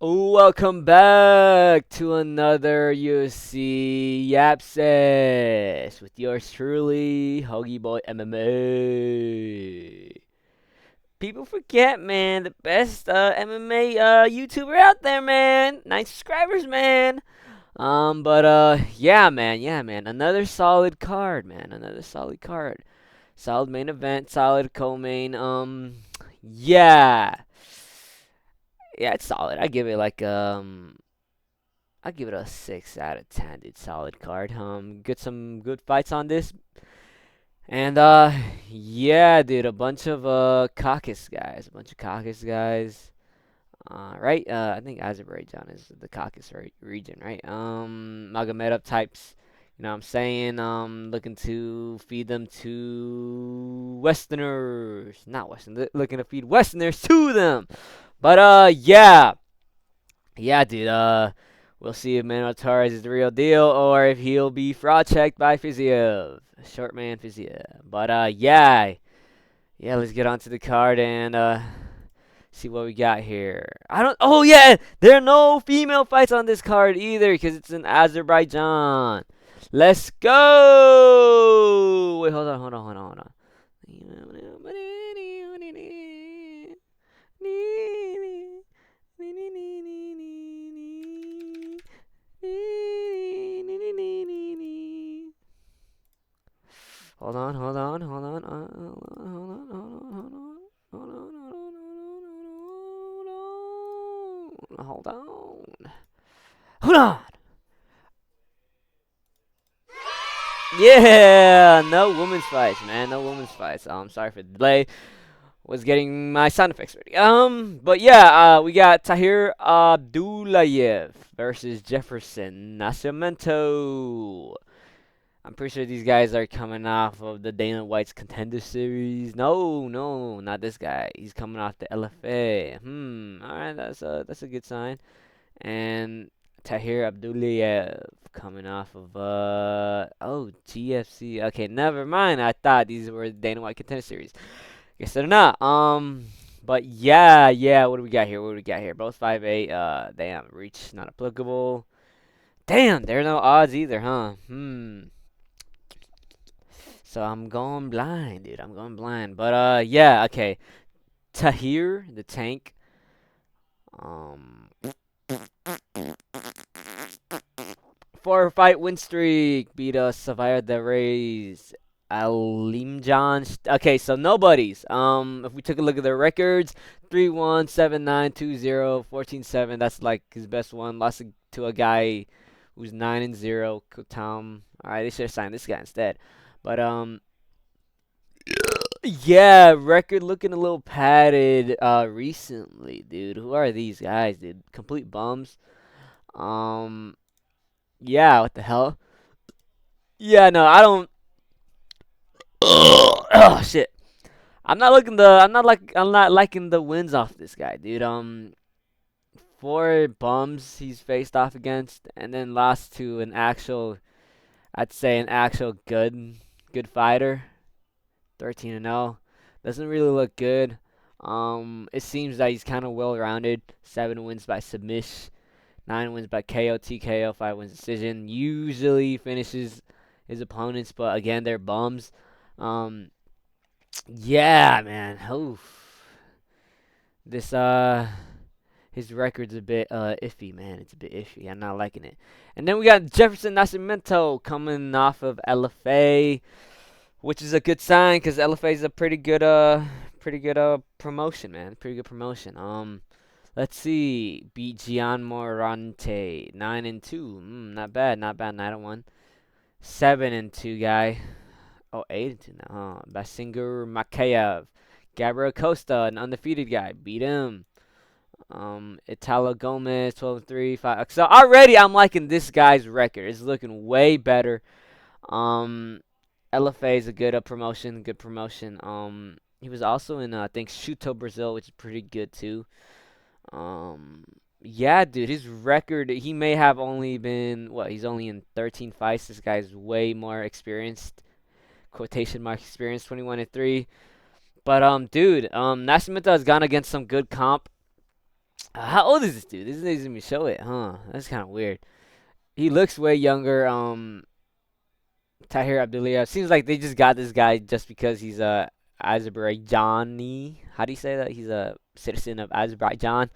Welcome back to another UFC Yap Sesh with yours truly, Hoagie Boy MMA. People forget, man, the best MMA YouTuber out there, man. 9 subscribers, man. Yeah, man. Another solid card, man. Another solid card. Solid main event, solid co-main. Yeah. Yeah, it's solid. I give it a 6 out of 10, dude. Solid card. Get some good fights on this, and yeah, dude. A bunch of Caucasus guys. Right. I think Azerbaijan is the Caucasus region, right? Magomedov types. You know what I'm saying? Looking to feed them to Westerners, not Western. Looking to feed Westerners to them. But yeah. Yeah, dude. We'll see if Manuel Torres is the real deal or if he'll be fraud checked by Fiziev, short man Fiziev. But yeah. Let's get onto the card and see what we got here. I don't. Oh yeah, there are no female fights on this card either because it's in Azerbaijan. Let's go. Wait, hold on. Hold on. Hold on. Yeah, no women's fights, man. No women's fights. Sorry for the delay. Was getting my sound effects ready. But yeah, we got Tahir Abdullayev versus Jefferson Nascimento. I'm pretty sure these guys are coming off of the Dana White's Contender Series. No, not this guy. He's coming off the LFA. All right, that's a good sign. And Tahir Abdullayev coming off of GFC. Okay, never mind. I thought these were the Dana White Contender Series. Guess they're not. But yeah. What do we got here? Both 5'8". Damn, reach not applicable. Damn, there are no odds either, huh? So I'm going blind, dude. I'm going blind. But yeah, okay. Tahir, the tank. Um, 4 fight win streak. Beat us. Savaya the Rays. Alimjan. Okay, so nobody's. If we took a look at their records, 3-1, 7-9, 2-0, 14-7. That's like his best one. Lost to a guy who's 9-0. Tom. All right, they should have signed this guy instead. But yeah, record looking a little padded recently, dude. Who are these guys, dude? Complete bums. Um, yeah, what the hell? Yeah, no, I don't. Oh shit. I'm not liking the wins off this guy, dude. Four bums he's faced off against, and then lost to I'd say an actual good fighter. 13-0. Doesn't really look good. It seems that he's kind of well-rounded. 7 wins by submission, 9 wins by KO, TKO, 5 wins decision. Usually finishes his opponents, but again, they're bums. Um, yeah, man. Oof. This his record's a bit iffy, man. It's a bit iffy. I'm not liking it. And then we got Jefferson Nascimento coming off of LFA, which is a good sign because LFA is a pretty good promotion, man. Pretty good promotion. Let's see. Beat Gian Morante 9-2. Not bad, 9-1. 7-2 guy. Oh, 8-2 now, huh? Basinger Makayev. Gabriel Costa, an undefeated guy. Beat him. Italo Gomez, 12-3, 5. So already I'm liking this guy's record. It's looking way better. LFA is a good promotion. He was also in I think Shuto Brazil, which is pretty good too. Um, yeah, dude, his record, he may have only been he's only in 13 fights. This guy's way more experienced. Quotation mark experience, 21-3. But dude, Nascimento has gone against some good comp. How old is this dude? This doesn't even show it, huh? That's kind of weird. He looks way younger. Tahir Abdullah. Seems like they just got this guy just because he's a Azerbaijani. How do you say that? He's a citizen of Azerbaijan.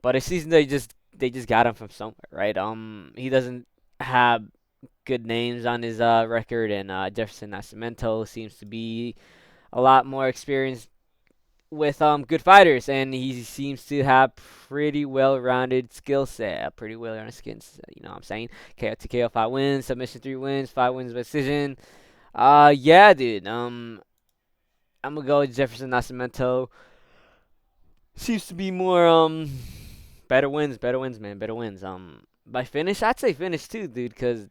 But it seems they just got him from somewhere, right? He doesn't have good names on his record, and Jefferson Nascimento seems to be a lot more experienced with good fighters, and he seems to have pretty well-rounded skill set, pretty well-rounded skins. You know what I'm saying? KO TKO 5 wins, submission 3 wins, 5 wins by decision. Yeah, dude. I'm gonna go with Jefferson Nascimento. Seems to be more better wins, man, better wins. By finish, I'd say finish too, dude, cause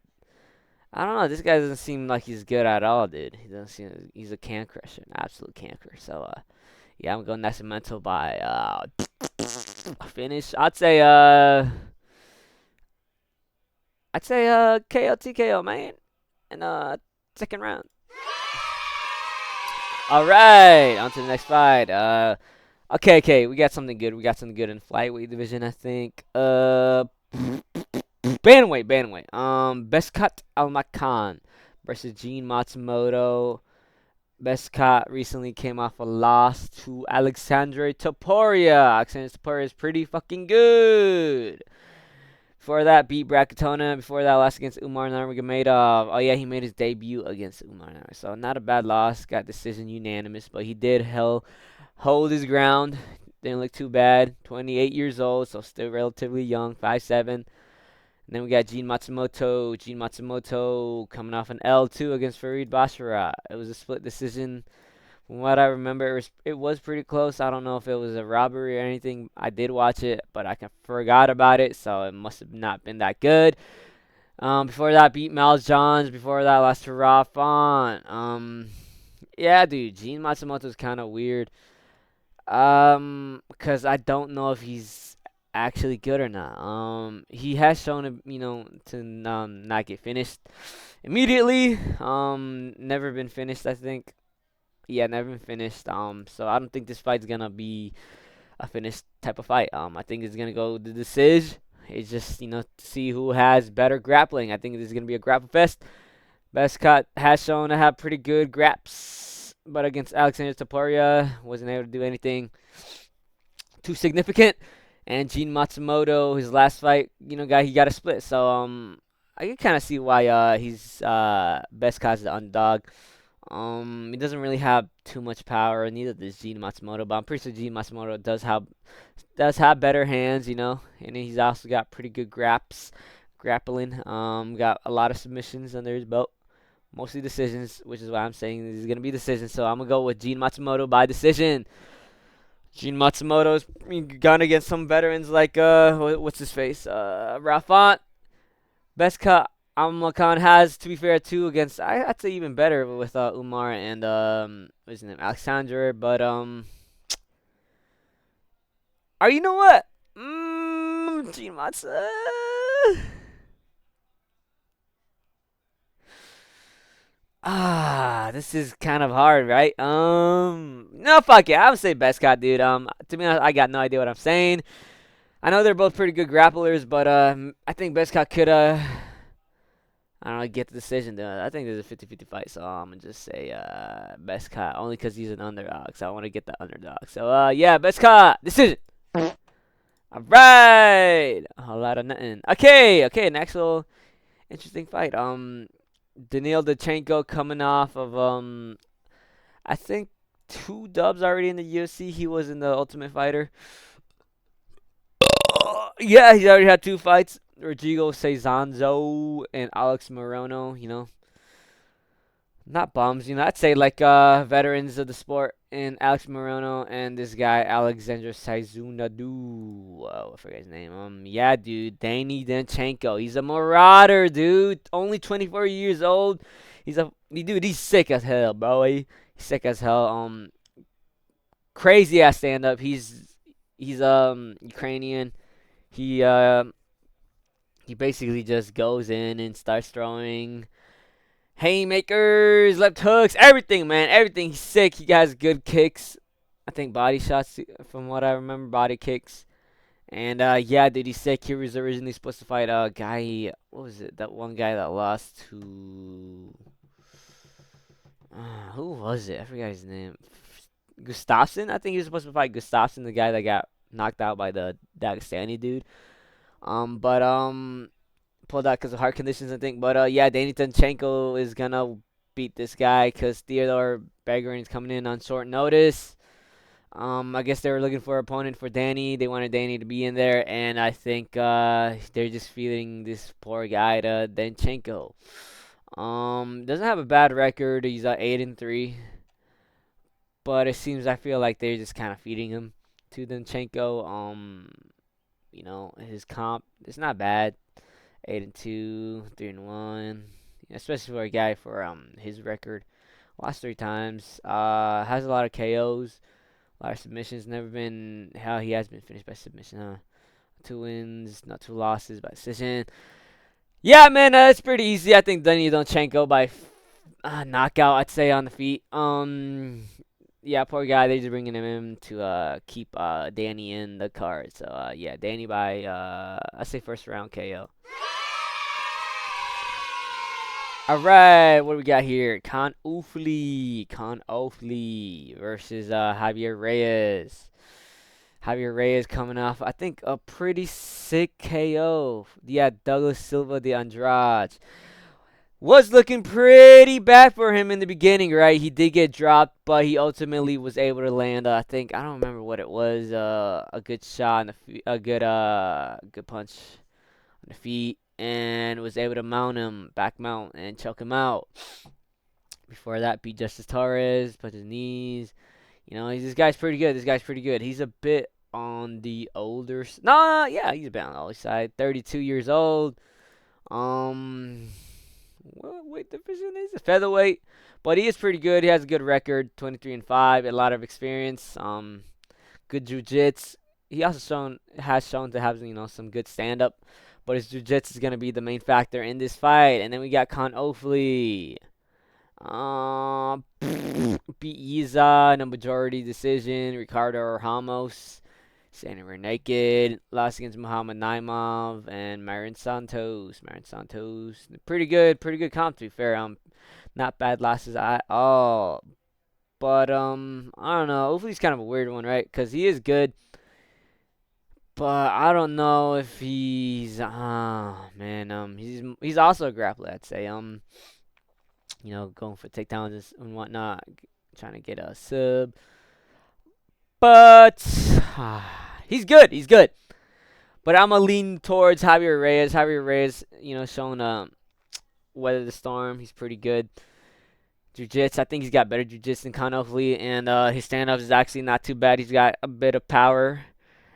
I don't know, this guy doesn't seem like he's good at all, dude. He doesn't seem he's a can crusher, an absolute can crusher. So yeah, I'm going Nascimento by finish. I'd say KO TKO, man, in second round. All right, on to the next fight. Okay, we got something good. We got something good in flyweight division, I think. Bantamweight. Beskat Almakan versus Gene Matsumoto. Beskat recently came off a loss to Alexandre Topuria. Alexandre Topuria is pretty fucking good. Before that, beat Brakatona. Before that, lost against Umar Nurmagomedov. Oh yeah, he made his debut against Umar Nurmagomedov. So not a bad loss. Got decision unanimous, but he did hold his ground. Didn't look too bad. 28 years old, so still relatively young. 5'7". And then we got Gene Matsumoto. Gene Matsumoto coming off an L2 against Farid Basharat. It was a split decision. From what I remember, it was pretty close. I don't know if it was a robbery or anything. I did watch it, but I forgot about it, so it must have not been that good. Before that, beat Miles Johns. Before that, lost to Rafon. Yeah, dude, Gene Matsumoto's kind of weird. Because I don't know if he's actually good or not. He has shown, to not get finished immediately. Never been finished, I think. Yeah, never been finished. So I don't think this fight's gonna be a finished type of fight. I think it's gonna go the decision. It's just to see who has better grappling. I think this is gonna be a grapple fest. Bestcott has shown to have pretty good graps, but against Alexander Topuria wasn't able to do anything too significant. And Gene Matsumoto, his last fight, he got a split. So I can kind of see why he's Bestcott's the underdog. He doesn't really have too much power, neither does Gene Matsumoto, but I'm pretty sure Gene Matsumoto does have better hands, and he's also got pretty good grappling. Got a lot of submissions under his belt, mostly decisions, which is why I'm saying this is gonna be decision. So I'm gonna go with Gene Matsumoto by decision. Gene Matsumoto's gone against some veterans like what's his face, Rafont. Best cut Khan has, to be fair, too, against I'd say even better with Umar and what's his name, Alexander. But you know what? Gene Matsu. This is kind of hard, right? No, fuck it. I would say best cut, dude. To be honest, I got no idea what I'm saying. I know they're both pretty good grapplers, but I think best cut could I don't know, get the decision done. I think there's a 50-50 fight, so I'm going to just say best cut, only because he's an underdog, so I want to get the underdog. So, yeah, best cut, decision. All right. A whole lot of nothing. Okay, an actual interesting fight. Daniil Dachenko coming off of, I think 2 dubs already in the UFC. He was in the Ultimate Fighter. Yeah, he's already had 2 fights. Rodrigo Cezanzo and Alex Morono, not bums, I'd say like veterans of the sport, and Alex Morono and this guy Alexander Saizunadu. I forget his name. Yeah, dude, Danny Danchenko. He's a marauder, dude. Only 24 years old. He's sick as hell, bro. He's sick as hell. Crazy ass stand up. He's Ukrainian. He basically just goes in and starts throwing haymakers, left hooks, everything, man. Everything. He's sick. He has good kicks. I think body shots, from what I remember, body kicks. And yeah, dude, he said he was originally supposed to fight a guy. What was it? That one guy that lost to. Who was it? I forgot his name. Gustafsson? I think he was supposed to fight Gustafsson, the guy that got knocked out by the Dagestani dude. But pulled out because of heart conditions, I think. But yeah, Danny Tanchenko is gonna beat this guy because Theodore Bellerin is coming in on short notice. I guess they were looking for an opponent for Danny. They wanted Danny to be in there, and I think they're just feeding this poor guy to Danchenko. Doesn't have a bad record. He's 8-3, but it seems I feel like they're just kind of feeding him to Danchenko. His comp it's not bad. 8-2, 3-1, especially for a guy for his record. Lost 3 times. Has a lot of KOs. A lot of submissions. Never been how he has been finished by submission, huh? 2 wins, not 2 losses by decision. Yeah, man, it's pretty easy. I think Danny Donchenko by knockout. I'd say on the feet. Yeah, poor guy. They're just bringing him in to keep Danny in the card. So yeah, Danny by I say first round KO. All right, what do we got here? Khan Oofley versus Javier Reyes. Javier Reyes coming off, I think, a pretty sick KO. Yeah, Douglas Silva de Andrade. Was looking pretty bad for him in the beginning, right? He did get dropped, but he ultimately was able to land, I think, I don't remember what it was, a good shot, on the a good punch on the feet, and was able to mount him, back mount, and choke him out. Before that, beat Justice Torres, put his knees. This guy's pretty good. He's a bit on the older. No, yeah, he's a bit on the older side. 32 years old. What weight division is it? Featherweight, but he is pretty good. He has a good record, 23-5, a lot of experience. Good jiu-jitsu. He also has shown to have some good stand-up, but his jiu-jitsu is gonna be the main factor in this fight. And then we got Con Oakley. Beat Yiza in a majority decision. Ricardo Ramos standing rear naked. Lost against Muhammad Naimov and Marin Santos. Pretty good comp to be fair. Not bad losses at all. But I don't know. Hopefully he's kind of a weird one, right? Because he is good. But I don't know if he's man, he's also a grappler, I'd say. Going for takedowns and whatnot, trying to get a sub. But he's good. But I'm gonna lean towards Javier Reyes. Showing weather the storm. He's pretty good. Jiu-jitsu, I think he's got better jiu-jitsu than Conor Lee, and his stand-ups is actually not too bad. He's got a bit of power.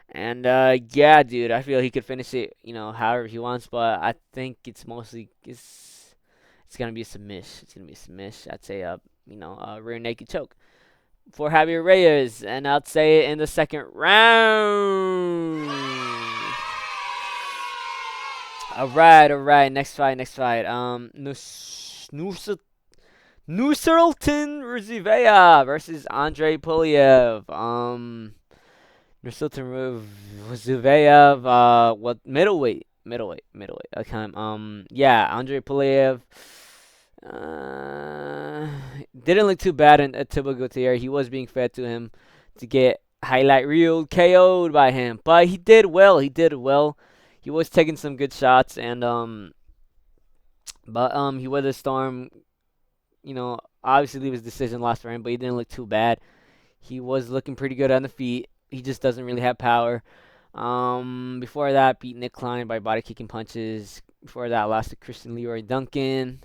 And yeah, dude, I feel he could finish it, however he wants, but I think it's gonna be a smish. I'd say a rear naked choke for Javier Reyes, and I'd say it in the second round. All right. Next fight. Nursultan Rizivea versus Andrei Pulyev. Nursultan Rizivea, what middleweight. Okay. Yeah, Andrei Pulyev. Didn't look too bad in Thibaut Gautier. He was being fed to him to get highlight reel KO'd by him, but he did well. He was taking some good shots, and he weathered the storm. Obviously it was decision lost for him, but he didn't look too bad. He was looking pretty good on the feet. He just doesn't really have power. Before that, beat Nick Klein by body kicking punches. Before that, lost to Christian Leroy Duncan.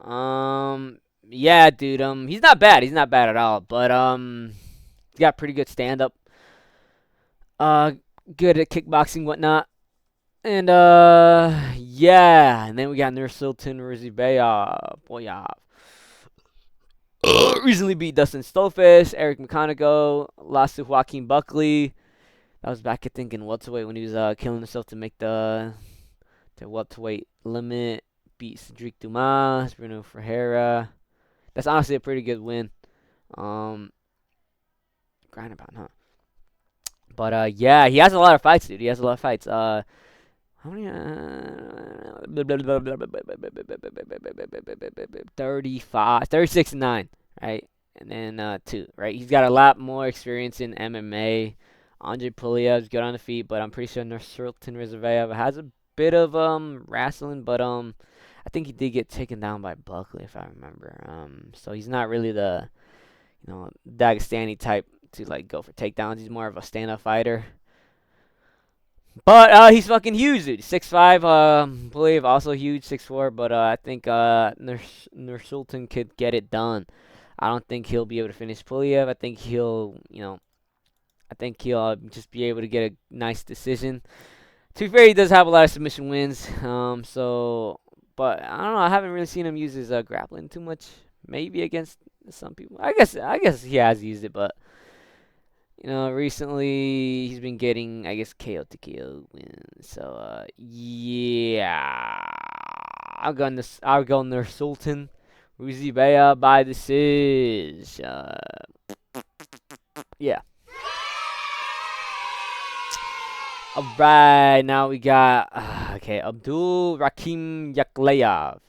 Yeah, dude. He's not bad. He's not bad at all. But he's got pretty good stand up. Good at kickboxing, whatnot. And yeah. And then we got Nursultan Rizivea. Recently beat Dustin Stolfish, Eric McConaughey, lost to Joaquin Buckley. That was back, I think, in welterweight when he was killing himself to make the welterweight limit. Beat Cedric Dumas, Bruno Ferreira. That's honestly a pretty good win. Grind about, huh? But yeah, he has a lot of fights, dude. He has a lot of fights. How many? 35, 36 and 9, right? And then 2, right? He's got a lot more experience in MMA. Andre Puliev's good on the feet, but I'm pretty sure Nursultan Rizvaev has a bit of wrestling, but I think he did get taken down by Buckley if I remember. So he's not really the Dagestani type to like go for takedowns. He's more of a stand-up fighter. But he's fucking huge, dude. 6'5", believe also huge, 6'4", but I think Nursultan could get it done. I don't think he'll be able to finish Puliev. I think he'll just be able to get a nice decision. To be fair, he does have a lot of submission wins. But I don't know. I haven't really seen him use his grappling too much. Maybe against some people. I guess he has used it, but recently he's been getting, I guess, KO to KO wins. So, yeah, I'll go Nursultan Rizvaev by decision. Yeah. All right, now we got Abdul Rakim Yaklayev,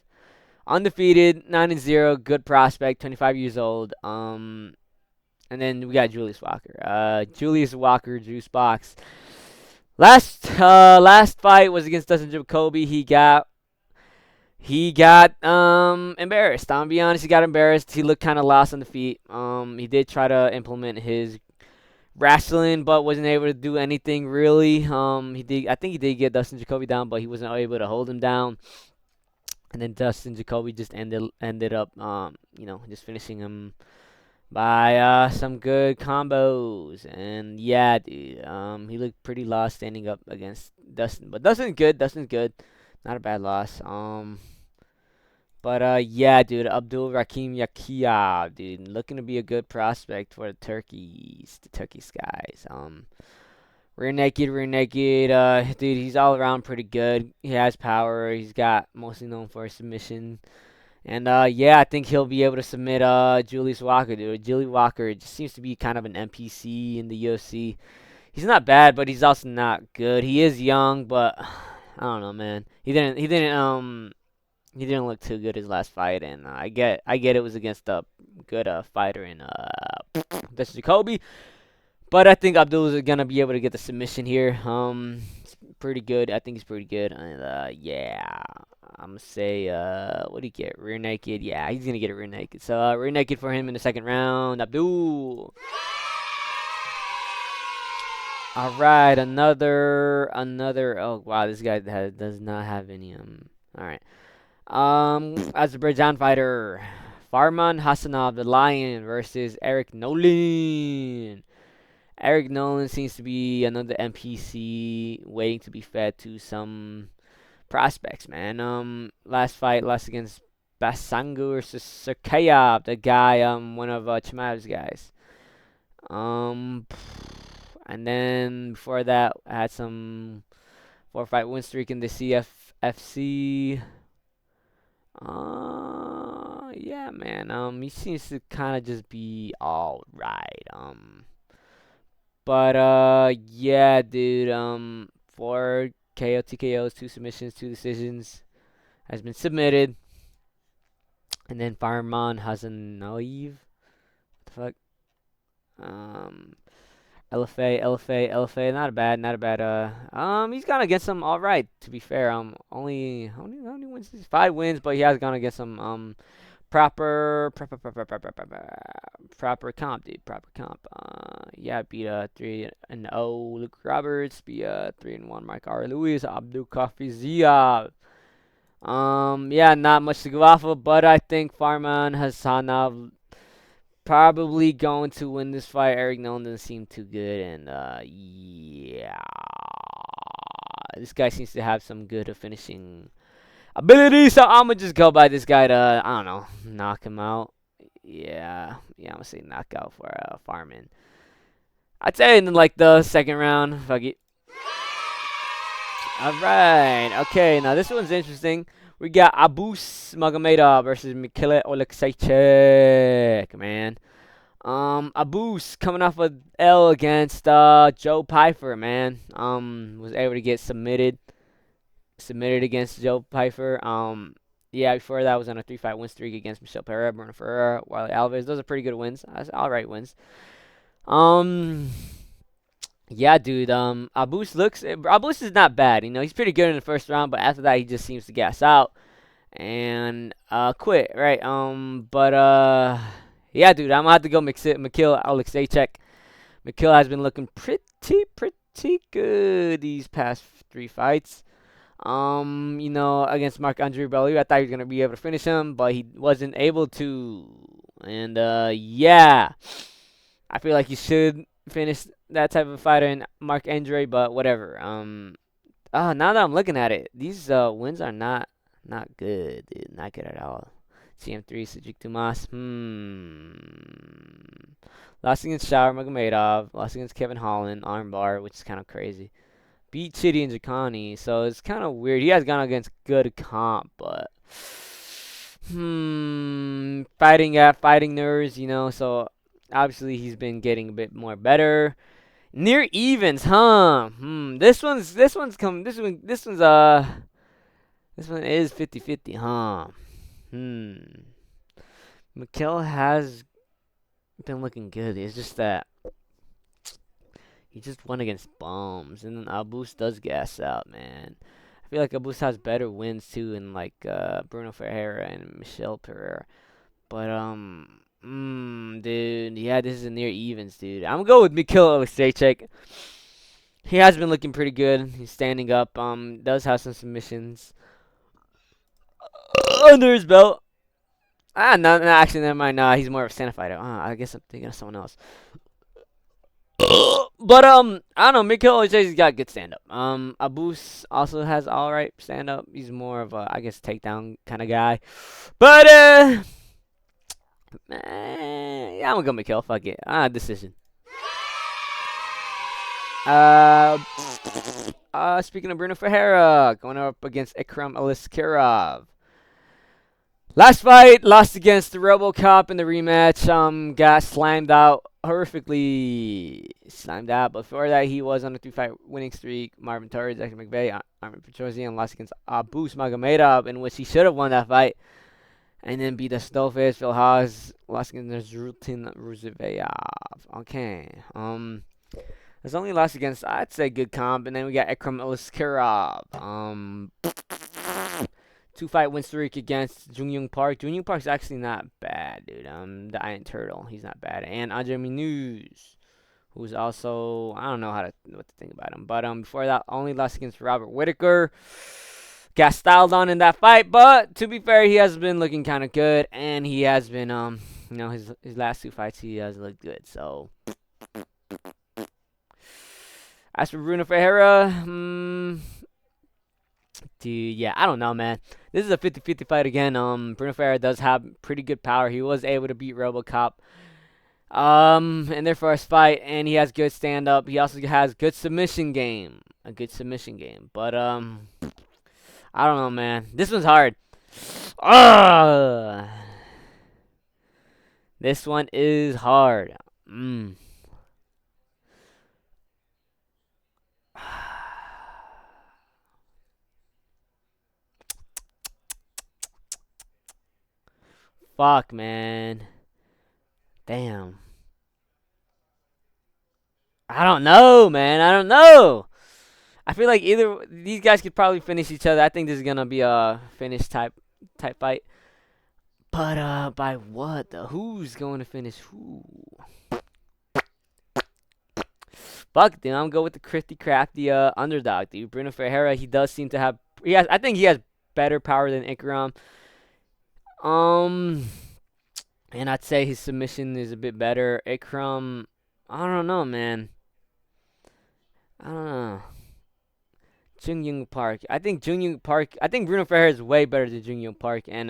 undefeated, 9-0, good prospect, 25 years old. And then we got Julius Walker. Julius Walker, Juice Box. Last fight was against Dustin Jacoby. He got embarrassed. I'm gonna be honest, he got embarrassed. He looked kind of lost on the feet. He did try to implement his wrestling, but wasn't able to do anything really. I think he did get Dustin Jacoby down, but he wasn't able to hold him down. And then Dustin Jacoby just ended up just finishing him by some good combos. And yeah, dude, he looked pretty lost standing up against Dustin, but Dustin's good, not a bad loss. But yeah, dude, Abdul Rakim Yakia, dude, looking to be a good prospect for the Turkey Skies. Rear naked, dude, he's all around pretty good. He has power. He's got mostly known for his submission. And yeah, I think he'll be able to submit Julius Walker, dude. Julius Walker just seems to be kind of an NPC in the UFC. He's not bad, but he's also not good. He is young, but I don't know, man. He didn't look too good his last fight, and I get it was against a good fighter in Dustin Jacoby. But I think Abdul is gonna be able to get the submission here. Pretty good. I think he's pretty good. And yeah, I'm gonna say what do you get? Rear naked. Yeah, he's gonna get a rear naked. So rear naked for him in the second round. Abdul. All right, another. Oh wow, this guy does not have any. All right. Azerbaijan fighter Farman Hassanov, the Lion, versus Eric Nolan. Eric Nolan seems to be another NPC waiting to be fed to some prospects, man. Last fight lost against Basangu versus Serkeyev, the guy, one of Chimaev's guys. And then before that, I had some 4-fight win streak in the CFFC. Yeah, man. He seems to kind of just be all right. But yeah, dude. 4 KO, TKOs, 2 submissions, 2 decisions has been submitted. And then Farman Hasanoyev. What the fuck? LFA, not a bad. He's gone against some all right. To be fair, only how many wins? 5 wins, but he has gone against some proper comp, dude. Proper comp. Yeah, beat 3-0 Luke Roberts, beat 3-1 Mark R. Lewis, Abdul Fiziev. Yeah, not much to go off of, but I think Farman Hassanov probably going to win this fight. Eric Nolan doesn't seem too good, and yeah, this guy seems to have some good finishing ability. So I'm gonna just go by this guy to I don't know, knock him out. Yeah, I'm gonna say knockout for Farman. I'd say in like the second round. Fuck it. All right. Okay. Now this one's interesting. We got Abus Magomedov versus Mikhail Oleksiejczuk, man. Abus coming off a L against Joe Pyfer, man. Was able to get submitted against Joe Pyfer. Yeah, before that was on a 3-fight win streak against Michelle Pereira, Bruno Ferreira, Wiley Alves. Those are pretty good wins. That's all right wins. Um, yeah, dude. Abus is not bad. You know, he's pretty good in the first round, but after that, he just seems to gas out and quit, right? Yeah, dude, I'm gonna have to go Mikhail Alexeychek. Mikhail has been looking pretty good these past 3 fights. Against Marc-Andre Bellew, I thought he was gonna be able to finish him, but he wasn't able to. And yeah, I feel like he should finish that type of fighter in Marc-Andre, but whatever. Now that I'm looking at it, these wins are not good, dude. Not good at all. CM3, Sajik Dumas. Lost against Shower Magomedov. Lost against Kevin Holland, armbar, which is kind of crazy. Beat Chitty and Jakani, so it's kind of weird. He has gone against good comp, but fighting nerves, so obviously he's been getting a bit more better. Near evens, huh? This one is 50-50, huh? Mikhail has been looking good. It's just that he just won against bums, and then Abus does gas out, man. I feel like Abus has better wins too, in like Bruno Ferreira and Michelle Pereira. But dude, yeah, this is a near evens, dude. I'm gonna go with Mikhail Alexeychek. He has been looking pretty good. He's standing up. Does have some submissions under his belt. No, actually, never mind. Nah, he's more of a stand-up fighter. I guess I'm thinking of someone else. But I don't know. Mikhail Alexeychek's got good stand-up. Abus also has all right stand-up. He's more of a, I guess, takedown kind of guy. But yeah, I'm gonna go Mikhail. Fuck it. Decision. Speaking of Bruno Ferreira, going up against Ikram Aliskerov. Last fight, lost against the RoboCop in the rematch. Got slammed out horrifically. Slammed out. Before that, he was on a 3-fight winning streak. Marvin Torres, Hector McVeigh, Armin Petrosian lost against Abus Magomedov, in which he should have won that fight. And then beat Astolfes, Phil Haas, lost against Zrutin Ruziveyev. Okay. There's only lost against, I'd say, good comp. And then we got Ikram Aliskerov. 2-fight win streak against Jung Park. Jung Park's actually not bad, dude. The Iron Turtle, he's not bad. And Andre Minuz, who's also, I don't know what to think about him. But before that, only lost against Robert Whitaker. Got styled on in that fight, but to be fair, he has been looking kind of good, and he has been his last 2 fights he has looked good. So as for Bruno Ferreira, dude, yeah, I don't know, man. This is a 50-50 fight again. Bruno Ferreira does have pretty good power. He was able to beat RoboCop in their first fight, and he has good stand-up. He also has good submission game, a good submission game. But I don't know, man. This one's hard. This one is hard. Fuck, man. Damn. I don't know, man. I don't know. I feel like either these guys could probably finish each other. I think this is gonna be a finish type fight. But by what? Who's going to finish who? Fuck, dude. I'm gonna go with the crafty underdog, dude. Bruno Ferreira. He does seem to have. I think he has better power than Ikram. And I'd say his submission is a bit better. Ikram, I don't know, man. I don't know. Jung Park. I think Bruno Ferreira is way better than Jung Park, and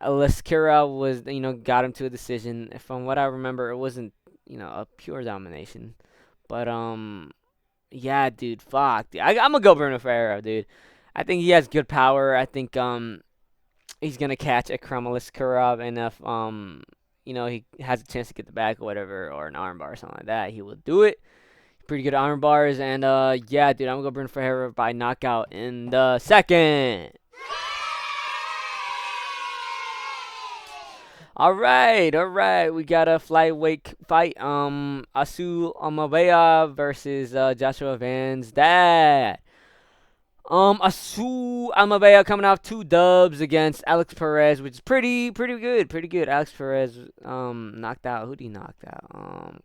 Aliskerov was, got him to a decision. From what I remember, it wasn't, a pure domination. But yeah, dude, fuck, dude. I'm gonna go Bruno Ferreira, dude. I think he has good power. I think he's gonna catch Ikram Aliskerov enough. he has a chance to get the back or whatever, or an armbar or something like that, he will do it. Pretty good arm bars, and yeah, dude, I'm gonna go Bruno Ferreira by knockout in the second. All right, we got a flyweight fight. Asu Amabea versus Joshua Van's dad. Asu Amabea coming off 2 dubs against Alex Perez, which is pretty good. Alex Perez knocked out. Who did he knock out?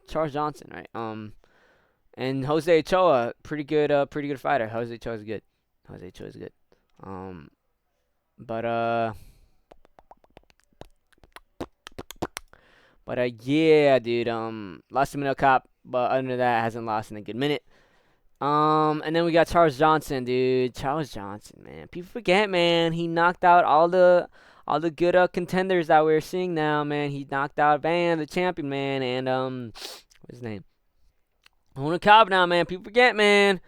Charles Johnson, right? And Jose Ochoa, pretty good fighter. Jose Ochoa is good. Um, but yeah, dude. Lost to Minnow Cop, but other than that, hasn't lost in a good minute. And then we got Charles Johnson, dude. Charles Johnson, man. People forget, man. He knocked out all the good contenders that we're seeing now, man. He knocked out Van, the champion, man, and what's his name? Minnow Cop now, man. People forget, man.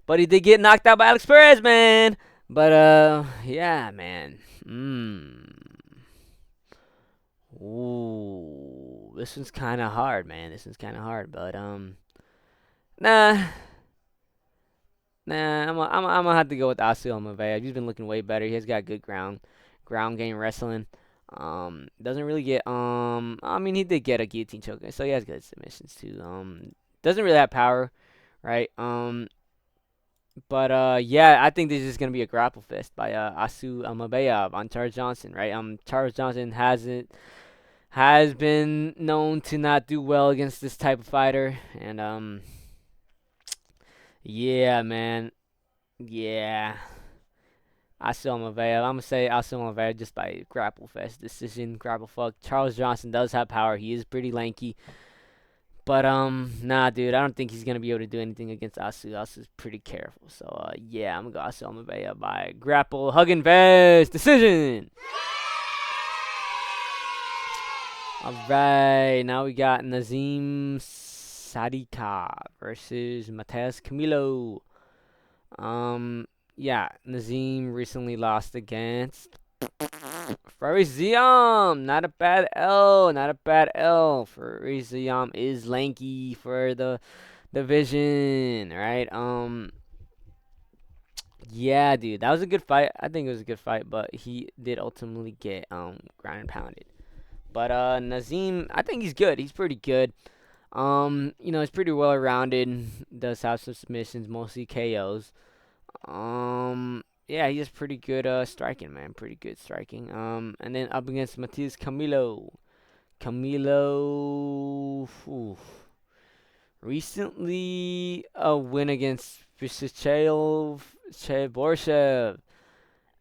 But he did get knocked out by Alex Perez, man. But yeah, man. Ooh, this one's kind of hard, man. But nah. I'm gonna have to go with Asu Amavea. He's been looking way better. He has got good ground game wrestling. Doesn't really get I mean, he did get a guillotine choke, so he has good submissions too. Doesn't really have power, right? But yeah, I think this is gonna be a grapple fest by Asu Amabea on Charles Johnson, right? Charles Johnson has been known to not do well against this type of fighter, and yeah, man, yeah. Asu Amabea. I'm gonna say Asu Amabea just by grapple fest decision. Grapple fuck. Charles Johnson does have power. He is pretty lanky. But nah, dude, I don't think he's gonna be able to do anything against Asu. Asu's pretty careful, so yeah, I'm gonna go Asu Amabea by grapple hugging vest decision. All right, now we got Nazim Sadika versus Mateus Camilo. Yeah, Nazim recently lost against Fiziev. Not a bad L. Fiziev is lanky for the division, right? Yeah, dude, that was a good fight. I think it was a good fight, but he did ultimately get ground and pounded. But Nazim, I think he's good. He's pretty good. He's pretty well rounded. Does have some submissions, mostly KOs. Yeah, he's pretty good striking, man. Pretty good striking. And then up against Matias Camilo. Oof. Recently a win against Fiziev Borshev.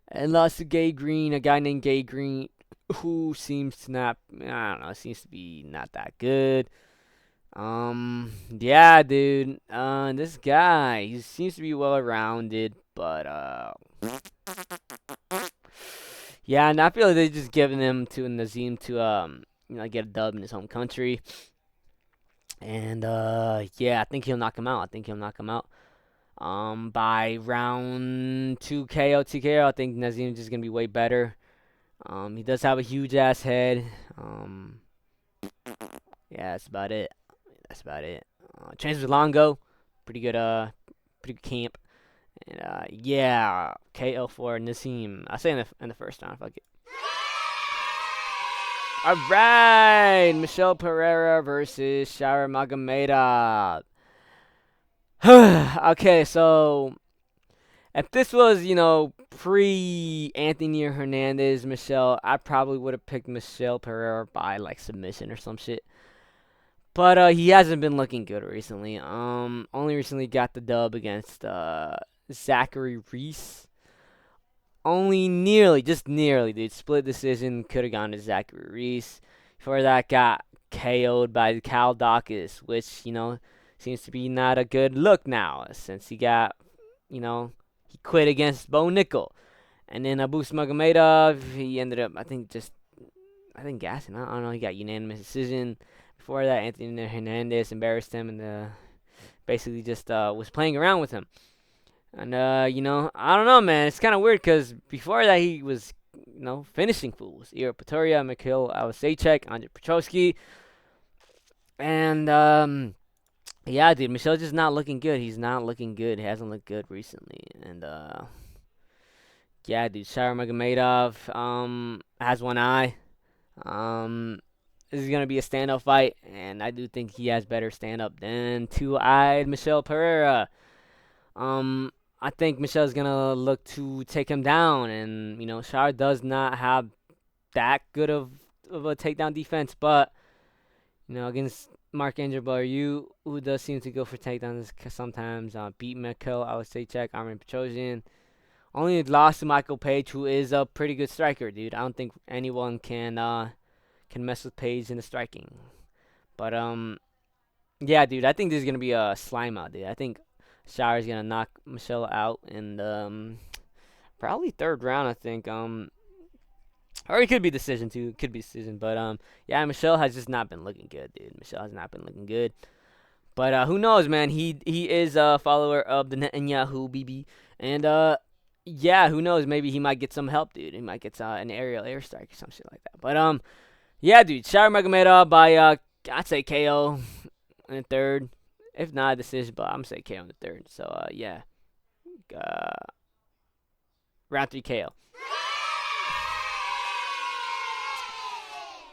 And lost to Gay Green, a guy named Gay Green, who seems to not, I don't know, seems to be not that good. Yeah, dude. This guy, he seems to be well rounded, but yeah, and I feel like they're just giving him to Nazim to get a dub in his home country. And yeah, I think he'll knock him out. By round 2 KO, TKO, I think Nazim is just gonna be way better. He does have a huge ass head. Yeah, that's about it. Transfer Longo, pretty good camp. And yeah, KO for Nazim. I say in the first round. Fuck it. All right, Michelle Pereira versus Shara Magomedov. Okay, so if this was, pre Anthony Hernandez, Michelle, I probably would have picked Michelle Pereira by like submission or some shit. But he hasn't been looking good recently. Only recently got the dub against Zachary Reese. Just nearly, dude. Split decision, could have gone to Zachary Reese. Before that, got KO'd by Cal Dawkins, which, seems to be not a good look now since he got, he quit against Bo Nickel. And then Abus Magomedov, he ended up, I think gassing. I don't know, he got unanimous decision. Before that, Anthony Hernandez embarrassed him and basically just was playing around with him. And, I don't know, man. It's kind of weird because before that he was finishing fools. Ira Pretoria, Mikhail Alasejchik, Andre Petroski, and yeah, dude, Michel's just not looking good. He's not looking good. He hasn't looked good recently, and yeah, dude, Shaur Magomedov has one eye. Um, this is gonna be a stand-up fight, and I do think he has better stand-up than two-eyed Michel Pereira. Um, I think Michel's gonna look to take him down, and Shaur does not have that good of a takedown defense, but against Marc-André Barriou, who does seem to go for takedowns sometimes, beat Mikhail Alasejchik, Armen Petrosian. Only lost to Michael Page, who is a pretty good striker, dude. I don't think anyone can mess with Page in the striking. But yeah, dude, I think this is gonna be a slime out, dude. I think Shaur is gonna knock Michel out in probably third round. I think or it could be decision too. It could be decision, but yeah, Michel has just not been looking good, dude. Michel has not been looking good. But who knows, man? He is a follower of the Netanyahu BB, and yeah, who knows? Maybe he might get some help, dude. He might get an aerial airstrike or some shit like that. But yeah, dude, Shaur Magomedov by I'd say KO in the third, if not a decision, but I'm gonna say KO in the third. So yeah, round 3 KO.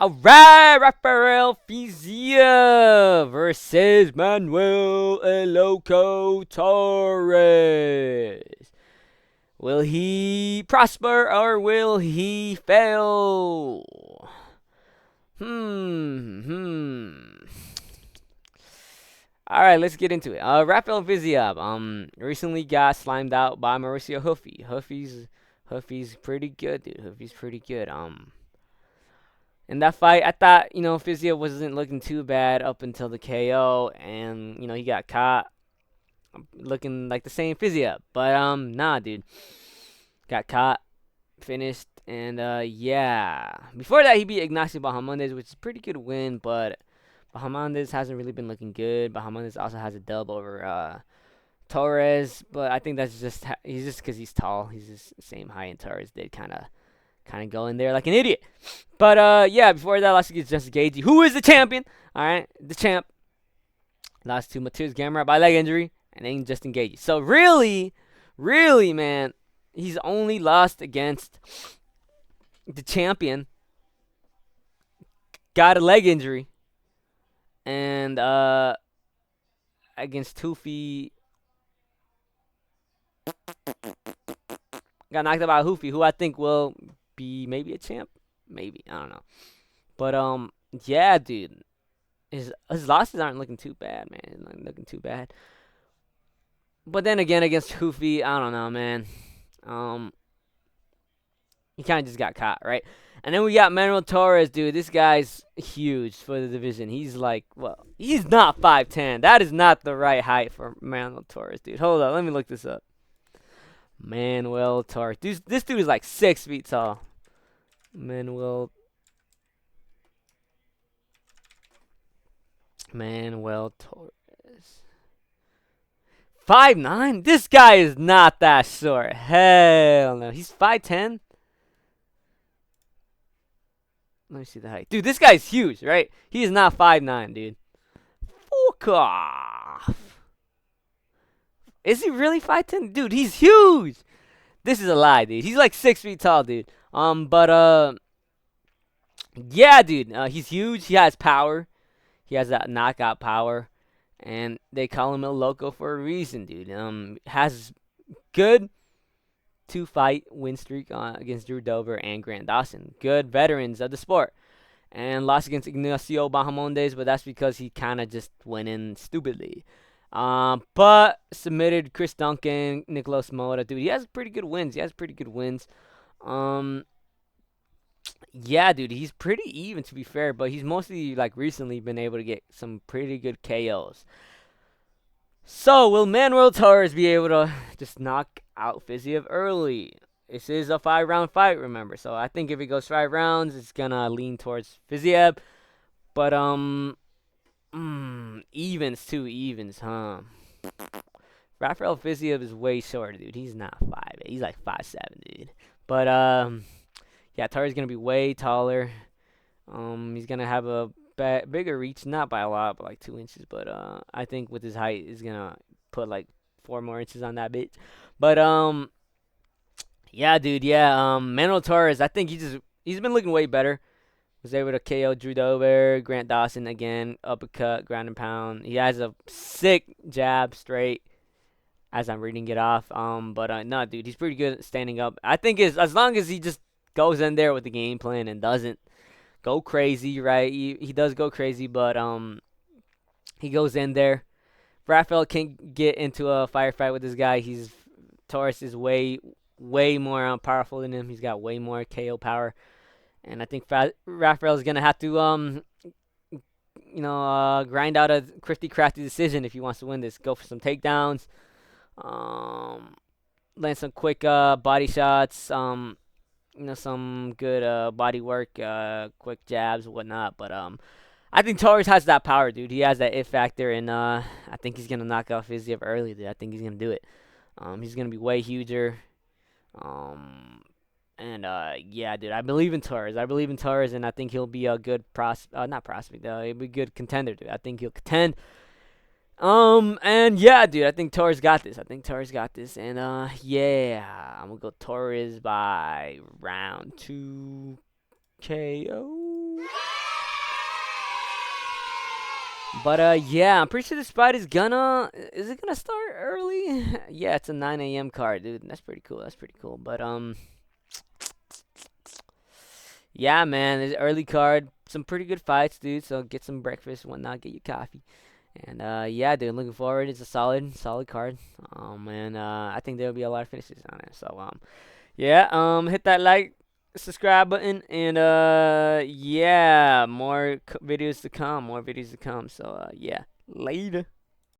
Alright, Rafael Fiziev versus Manuel El Loco Torres. Will he prosper or will he fail? Alright, let's get into it. Rafael Fiziev recently got slimed out by Mauricio Huffy. Huffy's pretty good, dude. Huffy's pretty good. In that fight, I thought, Fiziev wasn't looking too bad up until the KO, and, he got caught looking like the same Fiziev. But, nah, dude. Got caught, finished, and, yeah. Before that, he beat Ignacio Bahamondes, which is a pretty good win, but Bahamondes hasn't really been looking good. Bahamondes also has a dub over, Torres, but I think that's just, he's just because he's tall. He's just the same height, and Torres did kind of go in there like an idiot. But yeah, before that, lost against Justin Gaethje, who is the champion. All right, the champ. Lost to Matias Gamrot by leg injury, and then Justin Gaethje. So really, man, he's only lost against the champion. Got a leg injury, and against Tufi, got knocked out by Hoofy, who I think will be maybe a champ, maybe, I don't know. But yeah, dude, his losses aren't looking too bad, man. Not looking too bad. But then again, against Hoofy, I don't know, man. He kind of just got caught, right? And then we got Manuel Torres, dude. This guy's huge for the division. He's like, well, he's not 5'10". That is not the right height for Manuel Torres, dude. Hold on, let me look this up. Manuel Torres. This dude is like 6 feet tall. Manuel Torres. 5'9"? This guy is not that short. Hell no. He's 5'10". Let me see the height. Dude, this guy's huge, right? He is not 5'9", dude. Fuck off. Is he really 5'10"? Dude, he's huge. This is a lie, dude. He's like 6 feet tall, dude. But yeah, dude. He's huge. He has power. He has that knockout power. And they call him El Loco for a reason, dude. Has good 2-fight win streak against Drew Dober and Grant Dawson. Good veterans of the sport. And lost against Ignacio Bahamondes, but that's because he kind of just went in stupidly. But submitted Chris Duncan, Nicolas Mota. Dude, he has pretty good wins. Yeah, dude, he's pretty even, to be fair, but he's mostly, like, recently been able to get some pretty good KOs. So, will Manuel Torres be able to just knock out Fiziev early? This is a 5-round fight, remember. So, I think if it goes 5 rounds, it's gonna lean towards Fiziev. But, evens, huh? Rafael Fiziev is way shorter, dude. He's not 5'8". He's like 5'7", dude. But, Yeah, Torres is gonna be way taller. He's gonna have a bigger reach, not by a lot, but like 2 inches. But I think with his height, he's gonna put like 4 more inches on that bitch. But yeah, dude, yeah. Manuel Torres, I think he's been looking way better. Was able to KO Drew Dober, Grant Dawson again, uppercut, ground and pound. He has a sick jab straight as I'm reading it off. But no, dude, he's pretty good at standing up. I think as long as he just goes in there with the game plan and doesn't go crazy, right? He does go crazy, but he goes in there. Raphael can't get into a firefight with this guy. Torres is way more powerful than him. He's got way more KO power, and I think Raphael is gonna have to grind out a crafty decision if he wants to win this. Go for some takedowns, um, land some quick body shots, some good body work, quick jabs, whatnot. But I think Torres has that power, dude. He has that it factor, and I think he's gonna knock out Fiziev early, dude. I think he's gonna do it. He's gonna be way huger. Um, and yeah, dude, I believe in Torres. I believe in Torres, and I think he'll be a good not prospect. He'll be a good contender, dude. I think he'll contend. And yeah, dude, I think Torres got this. And yeah, I'm gonna go Torres by round 2 KO. But yeah, I'm pretty sure this fight is it gonna start early? Yeah, it's a 9 a.m. card, dude. That's pretty cool. But yeah, man, it's early card. Some pretty good fights, dude. So get some breakfast, whatnot. Get your coffee. And yeah, dude, looking forward. It's a solid card. And I think there'll be a lot of finishes on it. So yeah, hit that like, subscribe button, and yeah, more videos to come. So yeah, later.